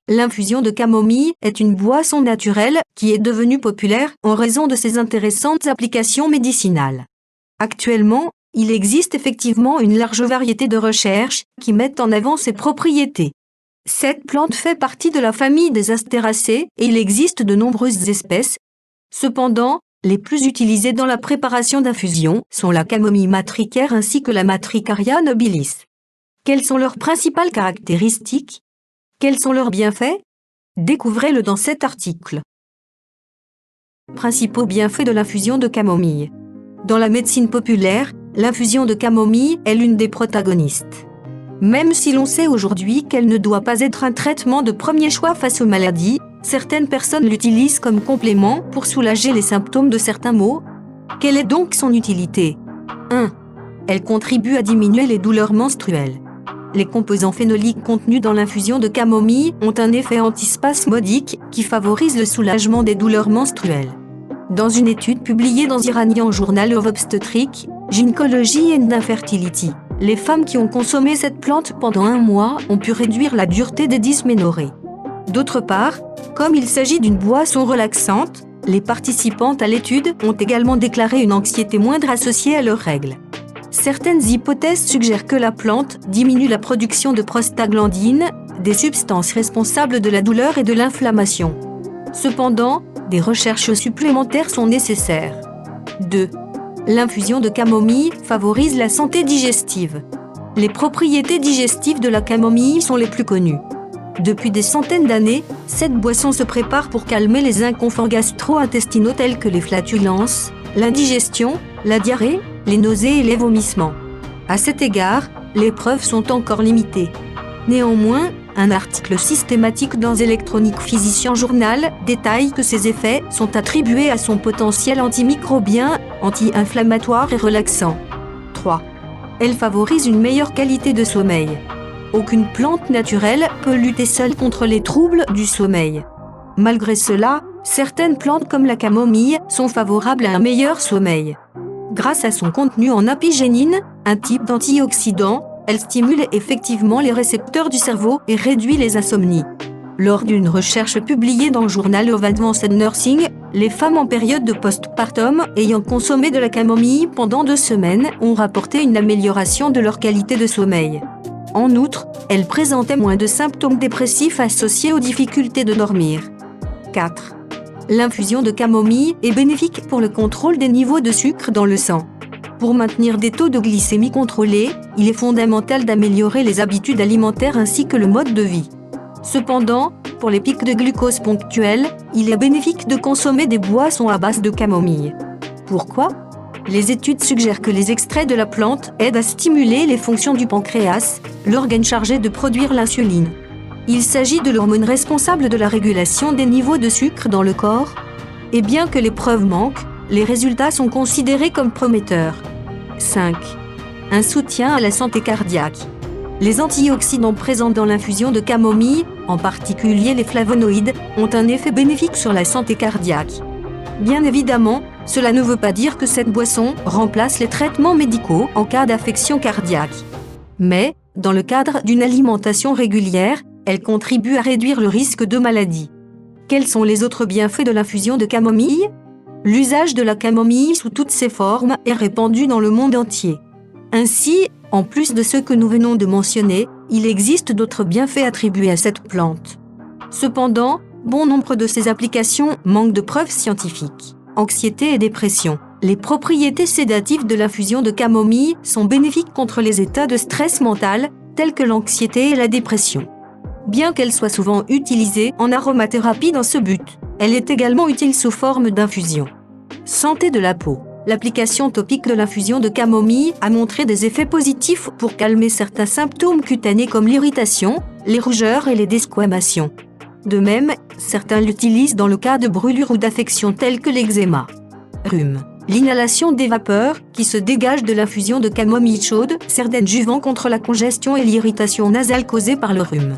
L'infusion de camomille est une boisson naturelle qui est devenue populaire en raison de ses intéressantes applications médicinales. Actuellement, il existe effectivement une large variété de recherches qui mettent en avant ses propriétés. Cette plante fait partie de la famille des Astéracées et il existe de nombreuses espèces. Cependant, les plus utilisées dans la préparation d'infusion sont la camomille matricaire ainsi que la Matricaria nobilis. Quelles sont leurs principales caractéristiques ? Quels sont leurs bienfaits ? Découvrez-le dans cet article. Principaux bienfaits de l'infusion de camomille. Dans la médecine populaire, l'infusion de camomille est l'une des protagonistes. Même si l'on sait aujourd'hui qu'elle ne doit pas être un traitement de premier choix face aux maladies, certaines personnes l'utilisent comme complément pour soulager les symptômes de certains maux. Quelle est donc son utilité ? 1. Elle contribue à diminuer les douleurs menstruelles. Les composants phénoliques contenus dans l'infusion de camomille ont un effet antispasmodique qui favorise le soulagement des douleurs menstruelles. Dans une étude publiée dans Iranian Journal of Obstetrics, Gynecology and Infertility, les femmes qui ont consommé cette plante pendant 1 mois ont pu réduire la dureté des dysménorrhées. D'autre part, comme il s'agit d'une boisson relaxante, les participantes à l'étude ont également déclaré une anxiété moindre associée à leurs règles. Certaines hypothèses suggèrent que la plante diminue la production de prostaglandines, des substances responsables de la douleur et de l'inflammation. Cependant, des recherches supplémentaires sont nécessaires. 2. L'infusion de camomille favorise la santé digestive. Les propriétés digestives de la camomille sont les plus connues. Depuis des centaines d'années, cette boisson se prépare pour calmer les inconforts gastro-intestinaux tels que les flatulences, l'indigestion, la diarrhée, les nausées et les vomissements. À cet égard, les preuves sont encore limitées. Néanmoins, un article systématique dans Electronic Physician Journal détaille que ces effets sont attribués à son potentiel antimicrobien, anti-inflammatoire et relaxant. 3. Elle favorise une meilleure qualité de sommeil. Aucune plante naturelle peut lutter seule contre les troubles du sommeil. Malgré cela, certaines plantes comme la camomille sont favorables à un meilleur sommeil. Grâce à son contenu en apigénine, un type d'antioxydant, elle stimule effectivement les récepteurs du cerveau et réduit les insomnies. Lors d'une recherche publiée dans le Journal of Advanced Nursing, les femmes en période de postpartum ayant consommé de la camomille pendant 2 semaines ont rapporté une amélioration de leur qualité de sommeil. En outre, elles présentaient moins de symptômes dépressifs associés aux difficultés de dormir. 4. L'infusion de camomille est bénéfique pour le contrôle des niveaux de sucre dans le sang. Pour maintenir des taux de glycémie contrôlés, il est fondamental d'améliorer les habitudes alimentaires ainsi que le mode de vie. Cependant, pour les pics de glucose ponctuels, il est bénéfique de consommer des boissons à base de camomille. Pourquoi ? Les études suggèrent que les extraits de la plante aident à stimuler les fonctions du pancréas, l'organe chargé de produire l'insuline. Il s'agit de l'hormone responsable de la régulation des niveaux de sucre dans le corps. Et bien que les preuves manquent, les résultats sont considérés comme prometteurs. 5. Un soutien à la santé cardiaque. Les antioxydants présents dans l'infusion de camomille, en particulier les flavonoïdes, ont un effet bénéfique sur la santé cardiaque. Bien évidemment, cela ne veut pas dire que cette boisson remplace les traitements médicaux en cas d'affection cardiaque. Mais, dans le cadre d'une alimentation régulière, elle contribue à réduire le risque de maladie. Quels sont les autres bienfaits de l'infusion de camomille ? L'usage de la camomille sous toutes ses formes est répandu dans le monde entier. Ainsi, en plus de ceux que nous venons de mentionner, il existe d'autres bienfaits attribués à cette plante. Cependant, bon nombre de ces applications manquent de preuves scientifiques. Anxiété et dépression. Les propriétés sédatives de l'infusion de camomille sont bénéfiques contre les états de stress mental, tels que l'anxiété et la dépression. Bien qu'elle soit souvent utilisée en aromathérapie dans ce but, elle est également utile sous forme d'infusion. Santé de la peau. L'application topique de l'infusion de camomille a montré des effets positifs pour calmer certains symptômes cutanés comme l'irritation, les rougeurs et les desquamations. De même, certains l'utilisent dans le cas de brûlures ou d'affections telles que l'eczéma. Rhume. L'inhalation des vapeurs qui se dégagent de l'infusion de camomille chaude sert d'adjuvant contre la congestion et l'irritation nasale causée par le rhume.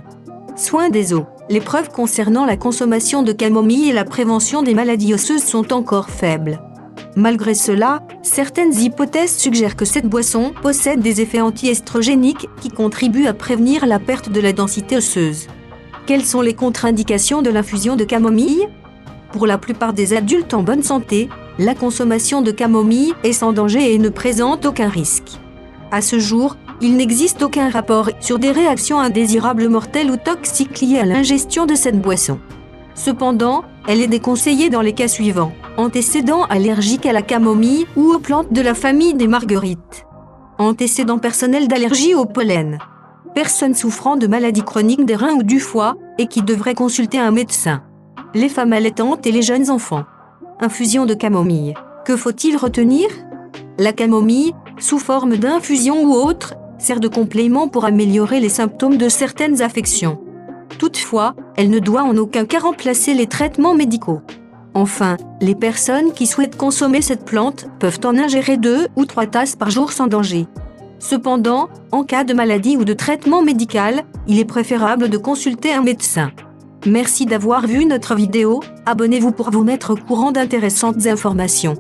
Soins des os. Les preuves concernant la consommation de camomille et la prévention des maladies osseuses sont encore faibles. Malgré cela, certaines hypothèses suggèrent que cette boisson possède des effets anti-estrogéniques qui contribuent à prévenir la perte de la densité osseuse. Quelles sont les contre-indications de l'infusion de camomille ? Pour la plupart des adultes en bonne santé, la consommation de camomille est sans danger et ne présente aucun risque. À ce jour, il n'existe aucun rapport sur des réactions indésirables mortelles ou toxiques liées à l'ingestion de cette boisson. Cependant, elle est déconseillée dans les cas suivants: antécédents allergiques à la camomille ou aux plantes de la famille des marguerites, antécédents personnels d'allergie au pollen, personnes souffrant de maladies chroniques des reins ou du foie et qui devraient consulter un médecin, les femmes allaitantes et les jeunes enfants. Infusion de camomille. Que faut-il retenir ? La camomille, sous forme d'infusion ou autre, sert de complément pour améliorer les symptômes de certaines affections. Toutefois, elle ne doit en aucun cas remplacer les traitements médicaux. Enfin, les personnes qui souhaitent consommer cette plante peuvent en ingérer 2 ou 3 tasses par jour sans danger. Cependant, en cas de maladie ou de traitement médical, il est préférable de consulter un médecin. Merci d'avoir vu notre vidéo, abonnez-vous pour vous mettre au courant d'intéressantes informations.